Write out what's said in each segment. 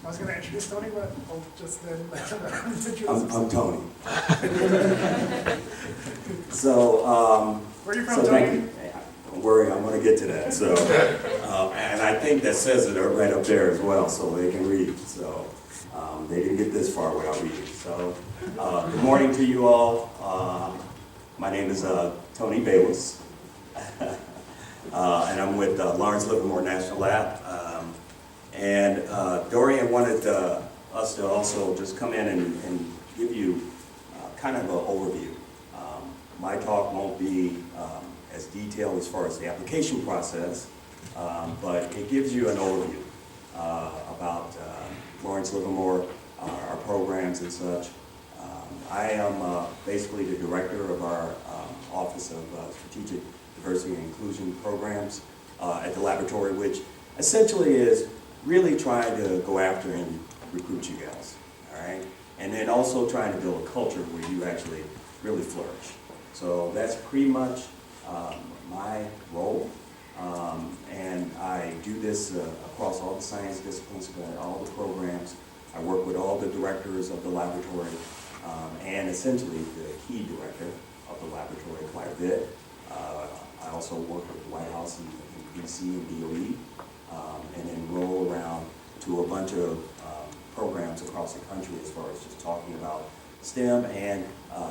I was going to introduce Tony, but I'll just then introduce I'm Tony. So, where are you from, so Tony? thank you. Don't worry, I'm going to get to that. So, and I think that says it right up there as well, so they can read. So, they didn't get this far without reading. So, good morning to you all. My name is Tony Baylis, and I'm with Lawrence Livermore National Lab. And Dorian wanted us to also just come in and give you kind of an overview. My talk won't be as detailed as far as the application process, but it gives you an overview about Lawrence Livermore, our programs and such. I am basically the director of our Office of Strategic Diversity and Inclusion Programs at the laboratory, which essentially is really trying to go after and recruit you guys, all right? And then also trying to build a culture where you actually really flourish. So that's pretty much my role. And I do this across all the science disciplines, all the programs. I work with all the directors of the laboratory and essentially the key director of the laboratory quite a bit. I also work with the White House in DC and DOE. And then roll around to a bunch of programs across the country as far as just talking about STEM and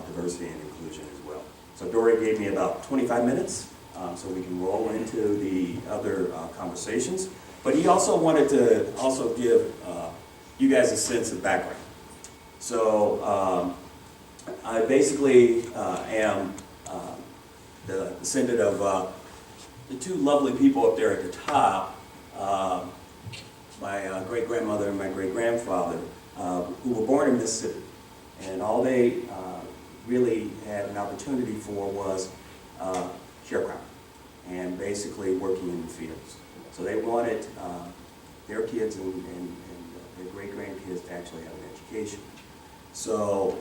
diversity and inclusion as well. So Dory gave me about 25 minutes so we can roll into the other conversations. But he also wanted to also give you guys a sense of background. So I basically am the descendant of the two lovely people up there at the top. My great-grandmother and my great-grandfather, who were born in Mississippi. And all they really had an opportunity for was sharecropping and basically working in the fields. So they wanted their kids and their great-grandkids to actually have an education. So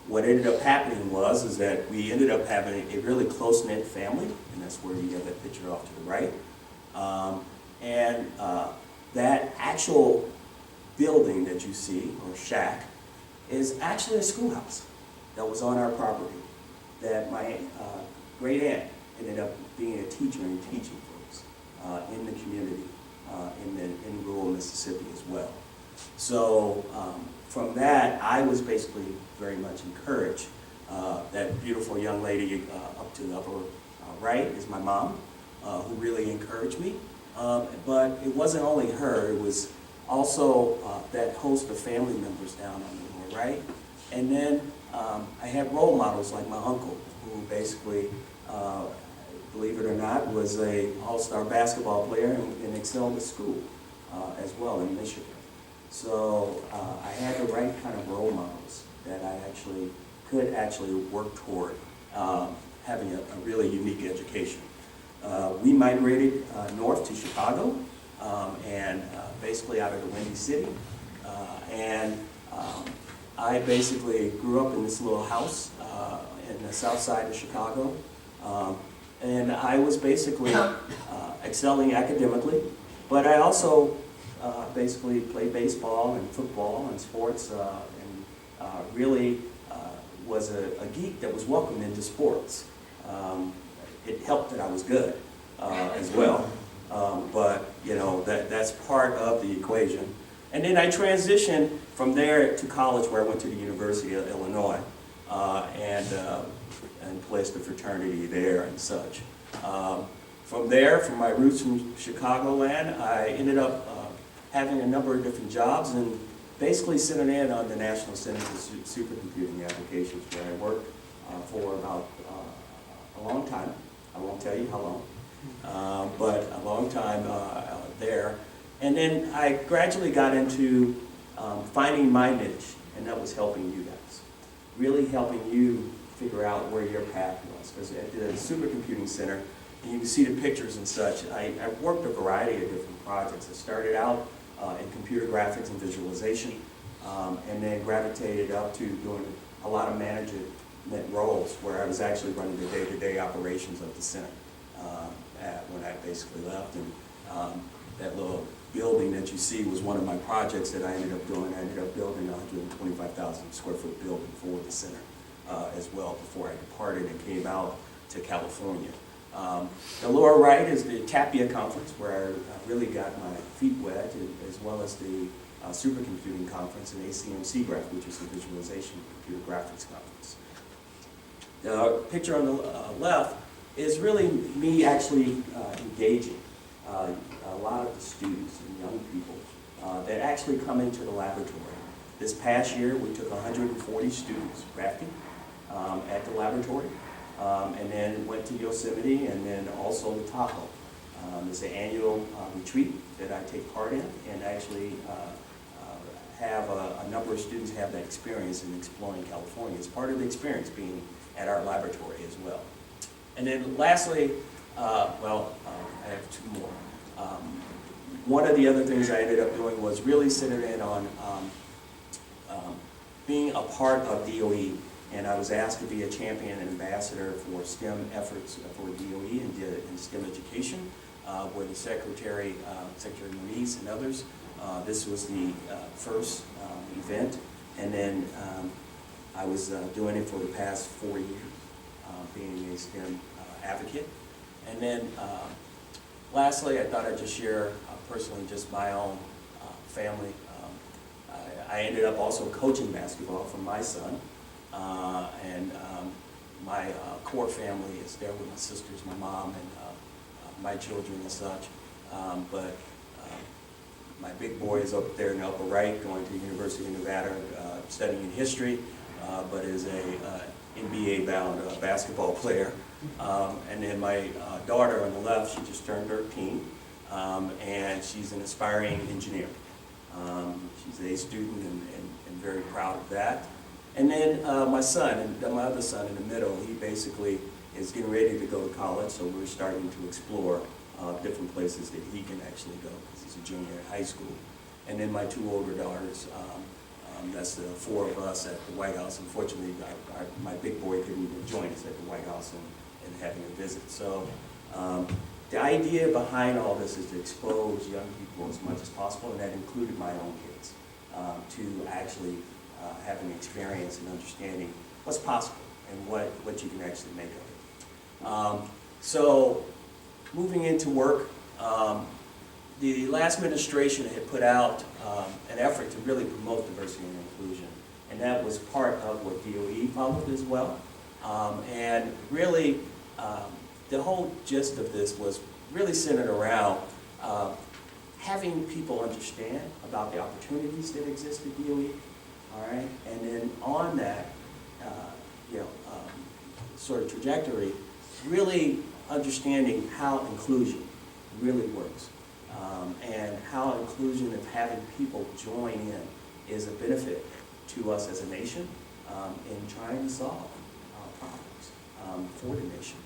what ended up happening is that we ended up having a really close-knit family, and that's where you have that picture off to the right. And that actual building that you see, or shack, is actually a schoolhouse that was on our property that my great aunt ended up being a teacher and teaching folks in the community in rural Mississippi as well. So from that, I was basically very much encouraged. That beautiful young lady up to the upper right is my mom, who really encouraged me. But it wasn't only her, it was also that host of family members down on the lower right. And then I had role models like my uncle, who basically, believe it or not, was an all-star basketball player and excelled at school as well in Michigan. So I had the right kind of role models that I could actually work toward having a really unique education. We migrated north to Chicago, and basically out of the Windy City. I basically grew up in this little house in the south side of Chicago. And I was basically excelling academically, but I also basically played baseball and football and sports, and really was a geek that was welcomed into sports. It helped that I was good as well, but you know that's part of the equation. And then I transitioned from there to college, where I went to the University of Illinois and placed a fraternity there and such. From there, from my roots from Chicagoland, I ended up having a number of different jobs and basically sitting in on the National Center for Supercomputing Applications, where I worked for about a long time. I won't tell you how long, but a long time there. And then I gradually got into finding my niche, and that was helping you guys. Really helping you figure out where your path was. Because at the Supercomputing Center, and you can see the pictures and such, I worked a variety of different projects. I started out in computer graphics and visualization, and then gravitated up to doing a lot of management roles where I was actually running the day-to-day operations of the center when I basically left. And that little building that you see was one of my projects that I ended up doing. I ended up building a 125,000 square foot building for the center as well before I departed and came out to California. The lower right is the TAPIA conference, where I really got my feet wet, as well as the supercomputing conference and ACMC graph, which is the visualization computer graphics conference. The picture on the left is really me actually engaging a lot of the students and young people that actually come into the laboratory. This past year, we took 140 students rafting at the laboratory, and then went to Yosemite, and then also to Tahoe. It's an annual retreat that I take part in, and actually have a number of students have that experience in exploring California. It's part of the experience being at our laboratory as well. And then lastly, I have two more. One of the other things I ended up doing was really centered in on being a part of DOE, and I was asked to be a champion and ambassador for STEM efforts for DOE and STEM education, where the Secretary Maurice and others, this was the first event, and then I was doing it for the past 4 years, being a STEM advocate. And then lastly, I thought I'd just share personally just my own family. I ended up also coaching basketball for my son, and my core family is there with my sisters, my mom, and my children and such. But my big boy is up there in the upper right, going to the University of Nevada, studying history, but is a NBA-bound basketball player. And then my daughter on the left, she just turned 13, and she's an aspiring engineer. She's an A student and very proud of that. And then my son, and my other son in the middle, he basically is getting ready to go to college, so we're starting to explore different places that he can actually go, because he's a junior in high school. And then my two older daughters, that's the four of us at the White House. Unfortunately, my big boy couldn't join us at the White House and having a visit. So the idea behind all this is to expose young people as much as possible, and that included my own kids, to actually have an experience and understanding what's possible and what you can actually make of it. So moving into work, the last administration had put out an effort to really promote diversity and inclusion, and that was part of what DOE followed as well. And really, the whole gist of this was really centered around having people understand about the opportunities that exist at DOE, all right? And then on that, sort of trajectory, really understanding how inclusion really works. And how inclusion of having people join in is a benefit to us as a nation in trying to solve problems for the nation.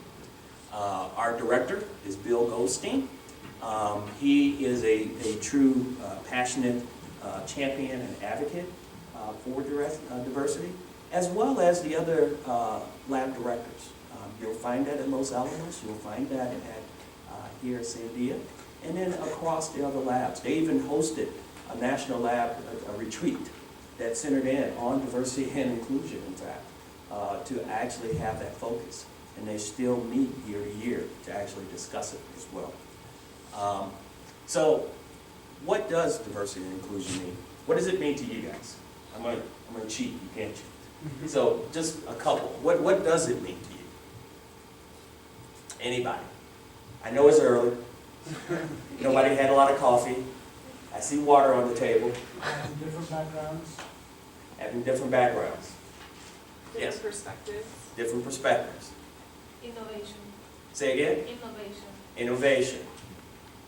Our director is Bill Goldstein. He is a true passionate champion and advocate for diversity, as well as the other lab directors. You'll find that at Los Alamos, you'll find that at here at Sandia, and then across the other labs. They even hosted a national lab retreat that centered in on diversity and inclusion, in fact, to actually have that focus. And they still meet year to year to actually discuss it as well. So what does diversity and inclusion mean? What does it mean to you guys? I'm gonna cheat, you can't cheat. So just a couple. What does it mean to you? Anybody? I know it's early. Nobody had a lot of coffee. I see water on the table. Having different backgrounds. Having different backgrounds. Different Yes. perspectives. Different perspectives. Innovation. Say again? Innovation. Innovation.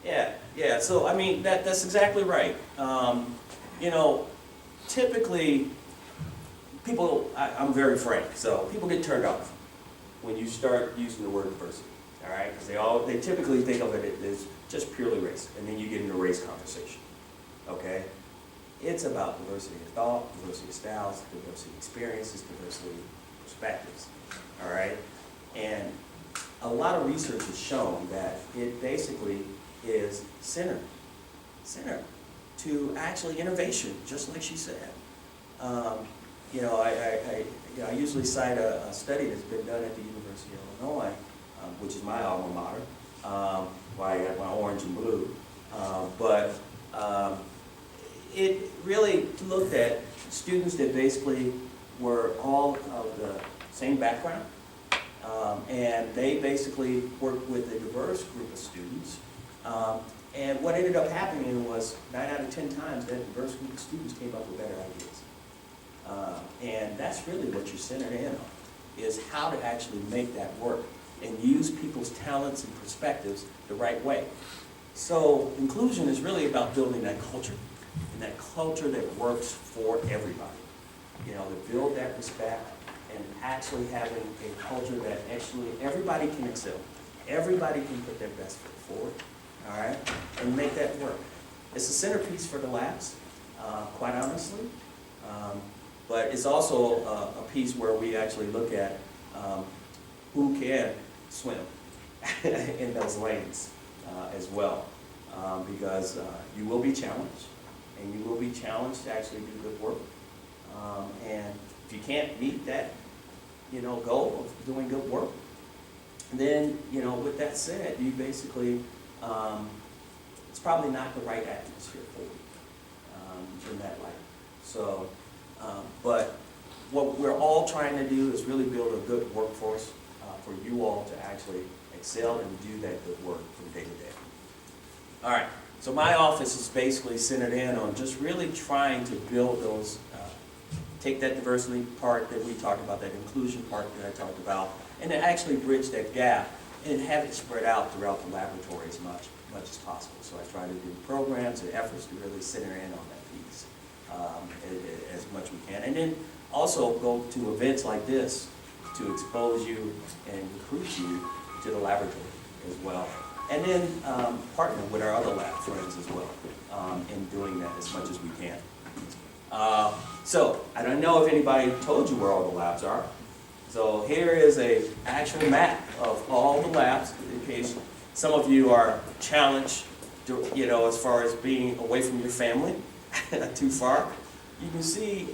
Yeah. So I mean that's exactly right. Typically people, I'm very frank, so people get turned off when you start using the word diversity. All right, because they typically think of it as just purely race, and then you get into a race conversation. Okay, it's about diversity of thought, diversity of styles, diversity of experiences, diversity of perspectives. All right, and a lot of research has shown that it basically is centered center to actually innovation, just like she said. You know, I usually cite a study that's been done at the University of Illinois, which is my alma mater, why I have my orange and blue. But it really looked at students that basically were all of the same background, and they basically worked with a diverse group of students. And what ended up happening was 9 out of 10 times that diverse group of students came up with better ideas. And that's really what you're centered in on, is how to actually make that work and use people's talents and perspectives the right way. So inclusion is really about building that culture, and that culture that works for everybody. You know, to build that respect and actually having a culture that actually everybody can excel. Everybody can put their best foot forward, all right, and make that work. It's a centerpiece for the labs, quite honestly. But it's also a piece where we actually look at who can swim in those lanes as well. Because you will be challenged, and you will be challenged to actually do good work. And if you can't meet that, you know, goal of doing good work, then, you know, with that said, you basically, it's probably not the right atmosphere for you in that light. So, but what we're all trying to do is really build a good workforce for you all to actually excel and do that good work from day to day. All right, so my office is basically centered in on just really trying to build those, take that diversity part that we talked about, that inclusion part that I talked about, and to actually bridge that gap and have it spread out throughout the laboratory as much as possible. So I try to do programs and efforts to really center in on that piece as much as we can. And then also go to events like this to expose you and recruit you to the laboratory as well. And then partner with our other lab friends as well in doing that as much as we can. So I don't know if anybody told you where all the labs are. So here is an actual map of all the labs in case some of you are challenged, you know, as far as being away from your family too far. You can see,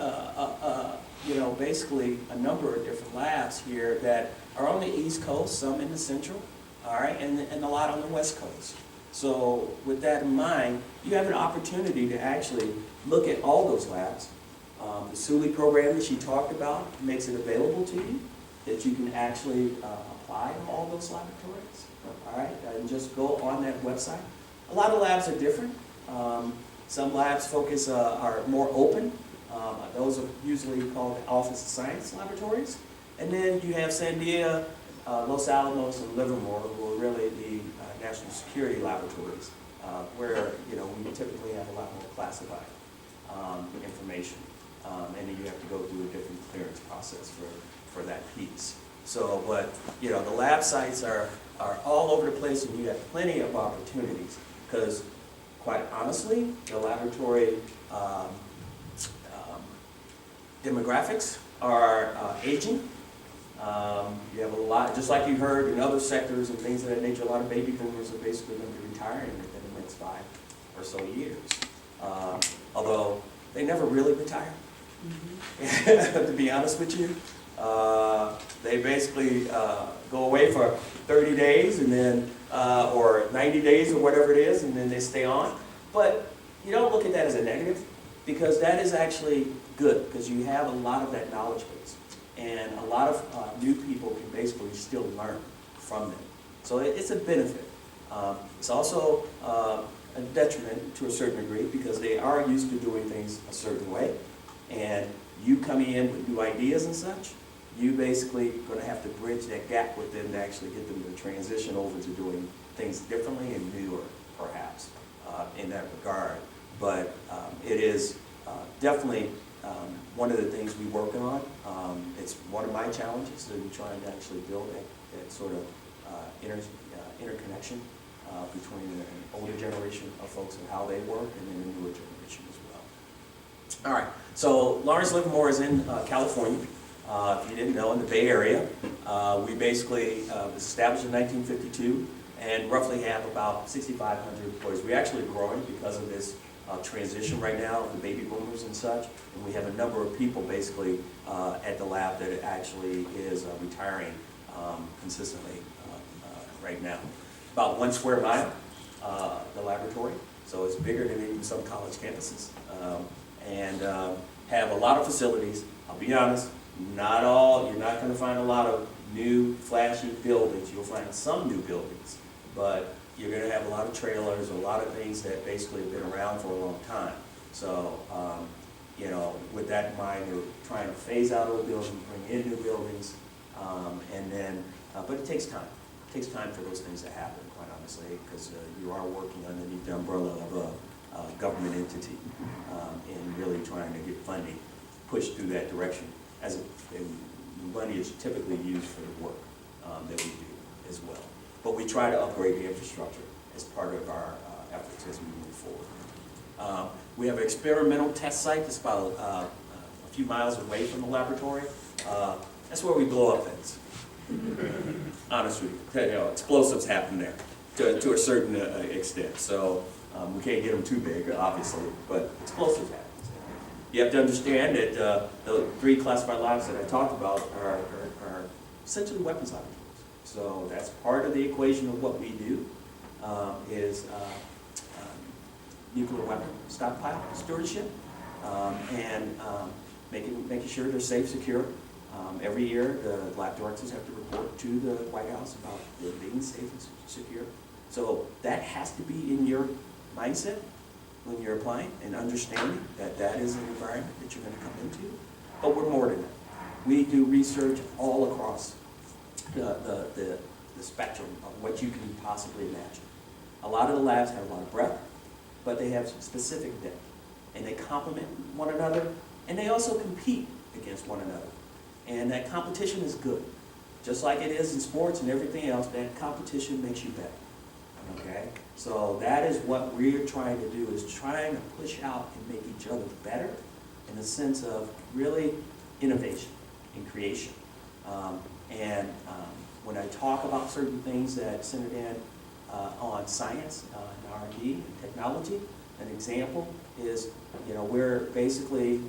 you know, basically a number of different labs here that are on the East Coast, some in the Central, all right, and a lot on the West Coast. So with that in mind, you have an opportunity to actually look at all those labs. The SULI program that she talked about makes it available to you, that you can actually apply to all those laboratories, all right, and just go on that website. A lot of labs are different. Some labs focus, are more open. Those are usually called Office of Science laboratories. And then you have Sandia, Los Alamos, and Livermore, who are really the national security laboratories, where, you know, we typically have a lot more classified information. And then you have to go through a different clearance process for that piece. So, but, you know, the lab sites are all over the place, and you have plenty of opportunities, because quite honestly, the laboratory demographics are aging. You have a lot, just like you heard in other sectors and things of that nature, a lot of baby boomers are basically going to be retiring within the next 5 or so years. Although they never really retire, to be honest with you. They basically go away for 30 days and then, or 90 days or whatever it is, and then they stay on. But you don't look at that as a negative, because that is actually good, because you have a lot of that knowledge base. And a lot of new people can basically still learn from them. So it's a benefit. It's also a detriment to a certain degree, because they are used to doing things a certain way. And you coming in with new ideas and such, you basically going to have to bridge that gap with them to actually get them to transition over to doing things differently and newer, perhaps, in that regard. But it is definitely one of the things we work on. It's one of my challenges in trying to actually build that sort of interconnection between an older generation of folks and how they work, and then the newer generation as well. All right, so Lawrence Livermore is in California. If you didn't know, in the Bay Area. We basically was established in 1952, and roughly have about 6,500 employees. We're actually growing because of this transition right now, the baby boomers and such, and we have a number of people basically at the lab that actually is retiring consistently right now. About 1 square mile, the laboratory, so it's bigger than even some college campuses, and have a lot of facilities. I'll be honest, not all, you're not going to find a lot of new flashy buildings. You'll find some new buildings, but you're going to have a lot of trailers, a lot of things that basically have been around for a long time. So, you know, with that in mind, we're trying to phase out old buildings, bring in new buildings, and then, but it takes time. It takes time for those things to happen, quite honestly, because you are working underneath the umbrella of a government entity and really trying to get funding pushed through that direction. As money is typically used for the work that we do as well. But we try to upgrade the infrastructure as part of our efforts as we move forward. We have an experimental test site that's about a few miles away from the laboratory. That's where we blow up things. Honestly, you know, explosives happen there to a certain extent. So we can't get them too big, obviously, but explosives happen. You have to understand that the 3 classified labs that I talked about are essentially weapons laboratories. So that's part of the equation of what we do, is nuclear weapon stockpile stewardship, and making sure they're safe, secure. Every year, the lab directors have to report to the White House about them being safe and secure. So that has to be in your mindset when you're applying, and understanding that that is an environment that you're going to come into. But we're more than that. We do research all across the spectrum of what you can possibly imagine. A lot of the labs have a lot of breadth, but they have specific depth, and they complement one another, and they also compete against one another. And that competition is good. Just like it is in sports and everything else, that competition makes you better. Okay? So that is what we're trying to do, is trying to push out and make each other better in the sense of really innovation and creation. When I talk about certain things that centered in on science and R&D and technology, an example is, you know, we're basically,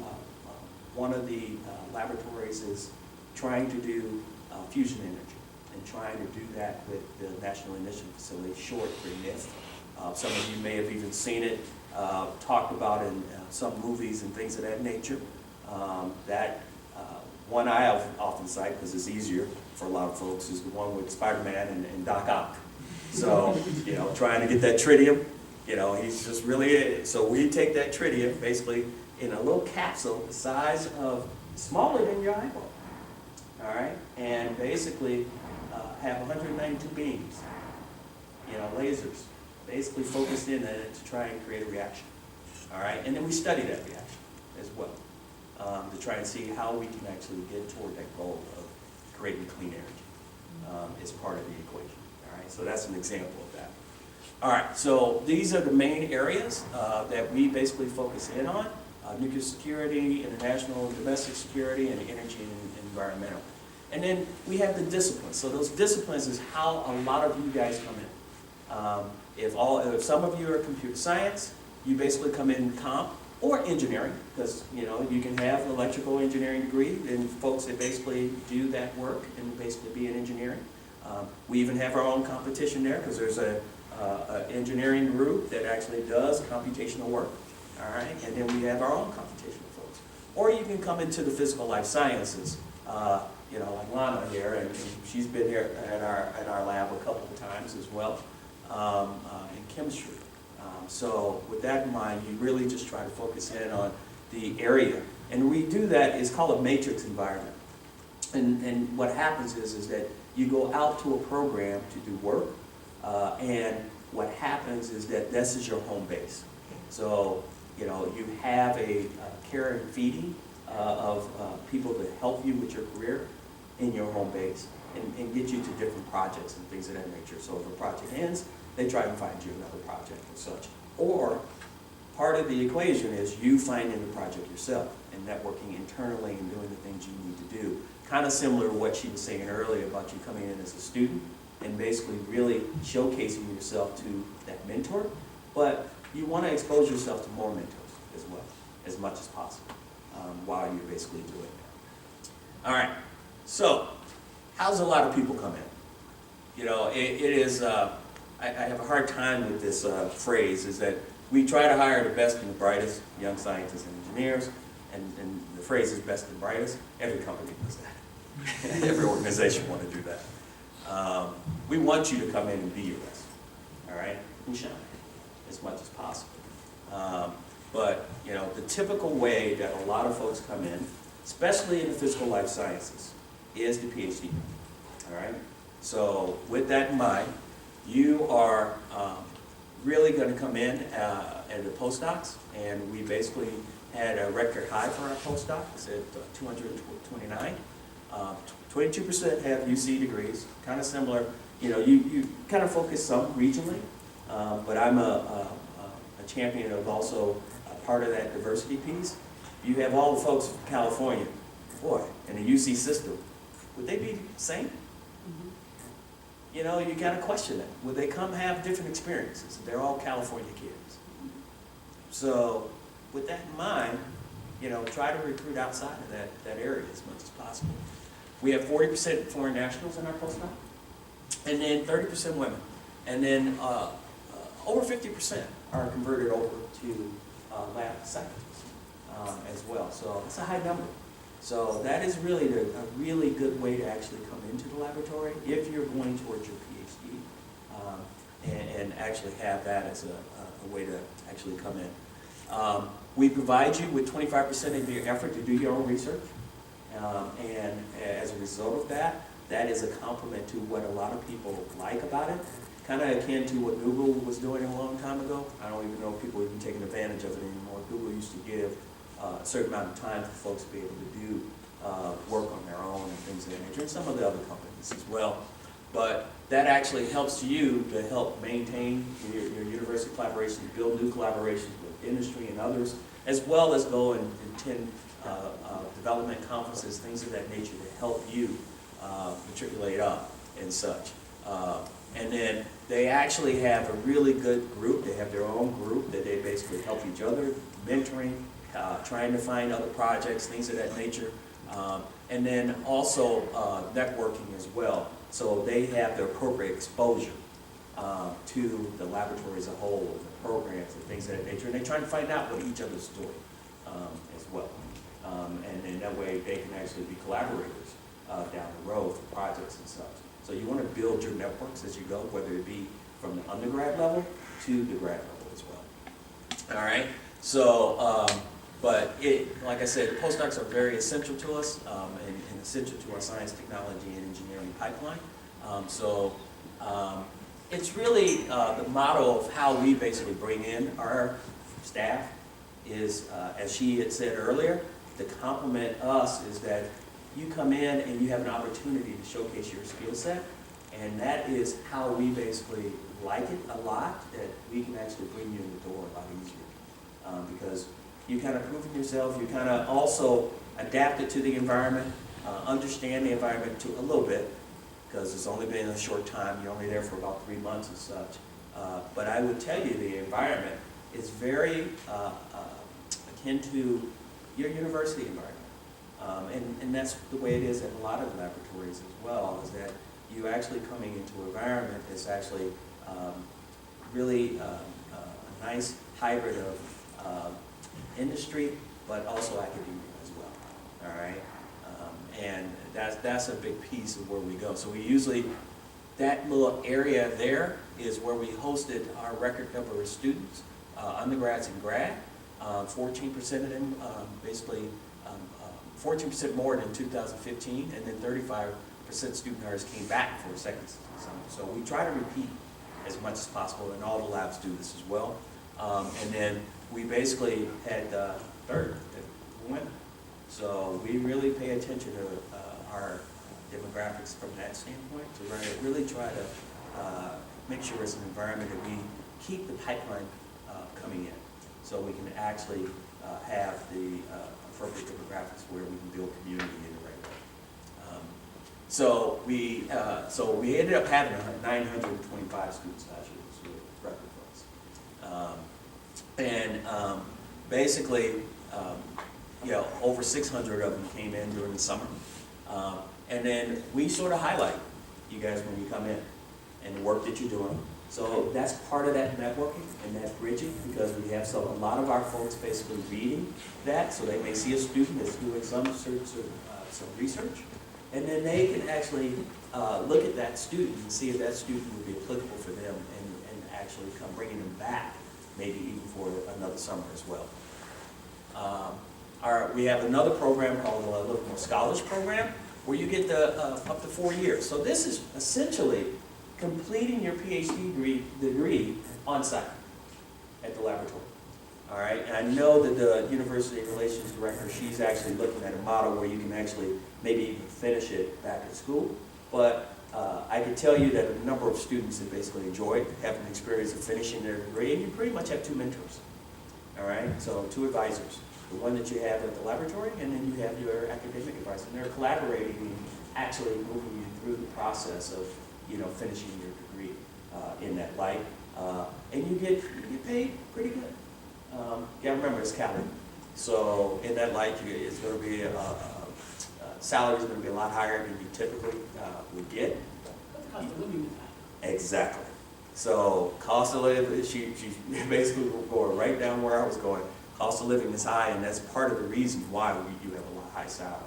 one of the laboratories is trying to do fusion energy, and trying to do that with the National Initiative Facility, short for NIST. Some of you may have even seen it talked about in some movies and things of that nature. That one I often cite, because it's easier for a lot of folks, is the one with Spider-Man and Doc Ock. So, you know, trying to get that tritium, you know, he's just really, so we take that tritium basically in a little capsule the size of, smaller than your eyeball, all right, and basically have 192 beams, you know, lasers, basically focused in on it to try and create a reaction, all right, and then we study that reaction as well, to try and see how we can actually get toward that goal of creating clean energy as part of the equation, all right, so that's an example of that. All right, so these are the main areas that we basically focus in on. Nuclear security, international and domestic security, and energy and environmental. And then we have the disciplines. So those disciplines is how a lot of you guys come in. If some of you are computer science, you basically come in comp, or engineering, because you know you can have an electrical engineering degree, and folks that basically do that work and basically be in engineering. We even have our own competition there, because there's a engineering group that actually does computational work. All right, and then we have our own computational folks. Or you can come into the physical life sciences, you know, like Lana here, and she's been here at our lab a couple of times as well, in chemistry. So with that in mind, you really just try to focus in on the area. And we do that, it's called a matrix environment. And what happens is that you go out to a program to do work, and what happens is that this is your home base. So, you know, you have a care and feeding of people to help you with your career in your home base, and get you to different projects and things of that nature. So if a project ends, they try and find you another project and such. Or part of the equation is you finding the project yourself and networking internally and doing the things you need to do. Kind of similar to what she was saying earlier about you coming in as a student and basically really showcasing yourself to that mentor. But you want to expose yourself to more mentors as well, as much as possible, while you're basically doing that. All right, so how's a lot of people come in? You know, it is, I have a hard time with this phrase, is that we try to hire the best and the brightest young scientists and engineers, and the phrase is best and brightest. Every company does that. Every organization wants to do that. We want you to come in and be your best, all right, and shine as much as possible. But, you know, the typical way that a lot of folks come in, especially in the physical life sciences, is the PhD, all right? So with that in mind, you are really going to come in at the postdocs, and we basically had a record high for our postdocs at 229. 22% have UC degrees, kind of similar. You know, you kind of focus some regionally, but I'm a champion of also a part of that diversity piece. You have all the folks from California, boy, in the UC system, would they be the same? You know, you kind of question it. Would they come have different experiences? They're all California kids. So with that in mind, you know, try to recruit outside of that area as much as possible. We have 40% foreign nationals in our postdoc, and then 30% women. And then over 50% are converted over to lab scientists as well. So it's a high number. So that is really a really good way to actually come into the laboratory if you're going towards your PhD, and actually have that as a way to actually come in. We provide you with 25% of your effort to do your own research, and as a result of that, that is a compliment to what a lot of people like about it. Kind of akin to what Google was doing a long time ago. I don't even know if people are even taking advantage of it anymore. Google used to give a certain amount of time for folks to be able to do work on their own and things of that nature, and some of the other companies as well. But that actually helps you to help maintain your university collaborations, build new collaborations with industry and others, as well as go and attend development conferences, things of that nature to help you matriculate up and such. And then they actually have a really good group. They have their own group that they basically help each other, mentoring, trying to find other projects, things of that nature. And then also networking as well. So they have the appropriate exposure to the laboratory as a whole, and the programs and things of that nature. And they're trying to find out what each other's doing as well. And then that way they can actually be collaborators down the road for projects and such. So you want to build your networks as you go, whether it be from the undergrad level to the grad level as well. All right. So, but like I said, postdocs are very essential to us and essential to our science, technology, and engineering pipeline. It's really the model of how we basically bring in our staff is, as she had said earlier, to complement us is that you come in and you have an opportunity to showcase your skill set, and that is how we basically like it a lot, that we can actually bring you in the door a lot easier. Because you kind of prove yourself, you kind of also adapt it to the environment, understand the environment to a little bit, because it's only been a short time, you're only there for about 3 months and such. But I would tell you the environment is very akin to your university environment. And that's the way it is in a lot of the laboratories as well, is that you actually coming into an environment that's actually really a nice hybrid of industry, but also academia as well, all right? And that's a big piece of where we go. So we usually, that little area there is where we hosted our record number of students, undergrads and grad, 14% of them basically 14% more than 2015, and then 35% student hires came back for a second summer. So we try to repeat as much as possible, and all the labs do this as well. And then we basically had third women. So we really pay attention to our demographics from that standpoint, to really try to make sure it's an environment that we keep the pipeline coming in, so we can actually have the appropriate demographics where we can build community in the right way. So we ended up having 925 students last year, which was a record for us. Basically, over 600 of them came in during the summer. And then we sort of highlight you guys when you come in and the work that you're doing. So that's part of that networking and that bridging, because we have a lot of our folks basically reading that, so they may see a student that's doing some research, and then they can actually look at that student and see if that student would be applicable for them, and actually come bringing them back, maybe even for another summer as well. We have another program called the Livermore Scholars Program, where you get up to 4 years. So this is essentially completing your PhD degree on site at the laboratory. All right, and I know that the University Relations Director, she's actually looking at a model where you can actually maybe even finish it back at school. But I can tell you that a number of students have basically enjoyed having the experience of finishing their degree, and you pretty much have 2 mentors. All right, so 2 advisors. The one that you have at the laboratory, and then you have your academic advisor. And they're collaborating and actually moving you through the process of, finishing your degree in that light. And you get paid pretty good. Remember, it's Cali. So in that light, it's going to be salary is going to be a lot higher than you typically would get. But the cost of living is high. Exactly. So cost of living, she basically going right down where I was going. Cost of living is high, and that's part of the reason why we do have a lot high salary.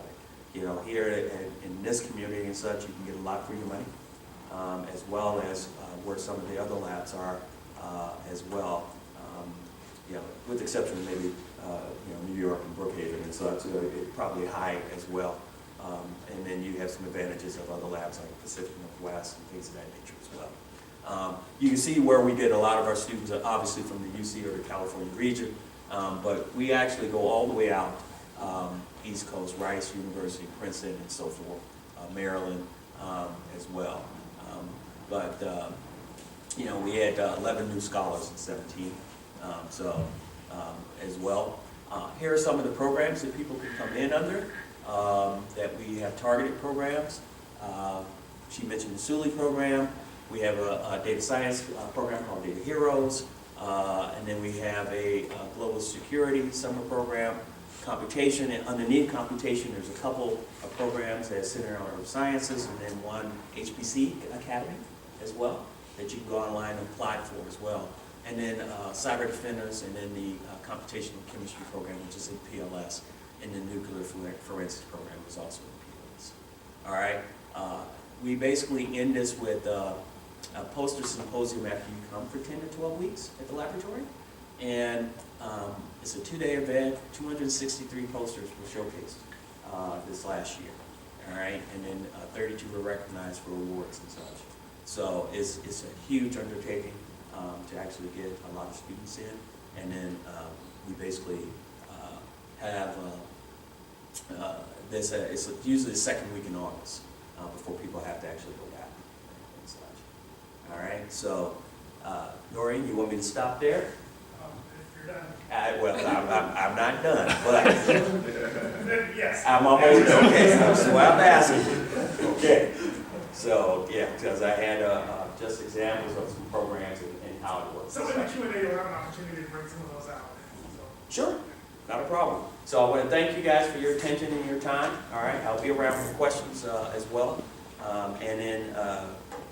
Here in this community and such, you can get a lot for your money, as well as where some of the other labs are as well. With the exception of maybe New York and Brookhaven and such, it's probably high as well. And then you have some advantages of other labs like Pacific Northwest and things of that nature as well. You can see where we get a lot of our students, obviously from the UC or the California region, but we actually go all the way out, East Coast, Rice University, Princeton, and so forth, Maryland as well. We had 11 new scholars in 17, as well. Here are some of the programs that people can come in under, that we have targeted programs. She mentioned the SULI program. We have a data science program called Data Heroes. And then we have a global security summer program, computation, and underneath computation there's a couple of programs that center on earth sciences, and then one HPC Academy as well that you can go online and apply for as well. And then cyber defenders, and then the computational chemistry program, which is in PLS, and the nuclear forensics program is also in PLS. All right, we basically end this with a poster symposium after you come for 10 to 12 weeks at the laboratory. And it's a 2-day event. 263 posters were showcased this last year. All right, and then 32 were recognized for awards and such. So it's a huge undertaking to actually get a lot of students in. And then we basically have it's usually the second week in August before people have to actually go back and such. All right, so Noreen, you want me to stop there? If you're done. Well, I'm not done, but Then yes. I'm almost okay. That's why I'm asking. Okay. So yeah, because I had just examples of some programs and how it works. So in the Q&A, you'll have an opportunity to bring some of those out. So. Sure, not a problem. So I want to thank you guys for your attention and your time. All right, I'll be around for questions as well. And then,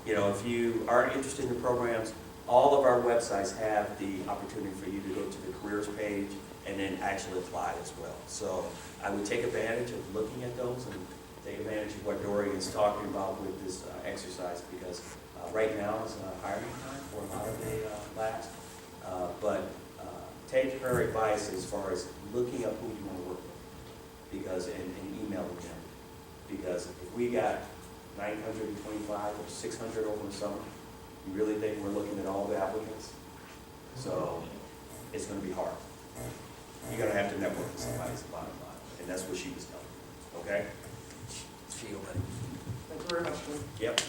if you are interested in the programs, all of our websites have the opportunity for you to go to the careers page and then actually apply as well. So I would take advantage of looking at those and take advantage of what Dory is talking about with this exercise, because right now is hiring time for a lot of the labs. But take her advice as far as looking up who you want to work with, and emailing them. Because if we got 925 or 600 over the summer, you really think we're looking at all the applicants? So it's going to be hard. You're going to have to network with somebody's the bottom line, and that's what she was telling me. Okay? See you, buddy. Thank you very much, Glenn. Yep.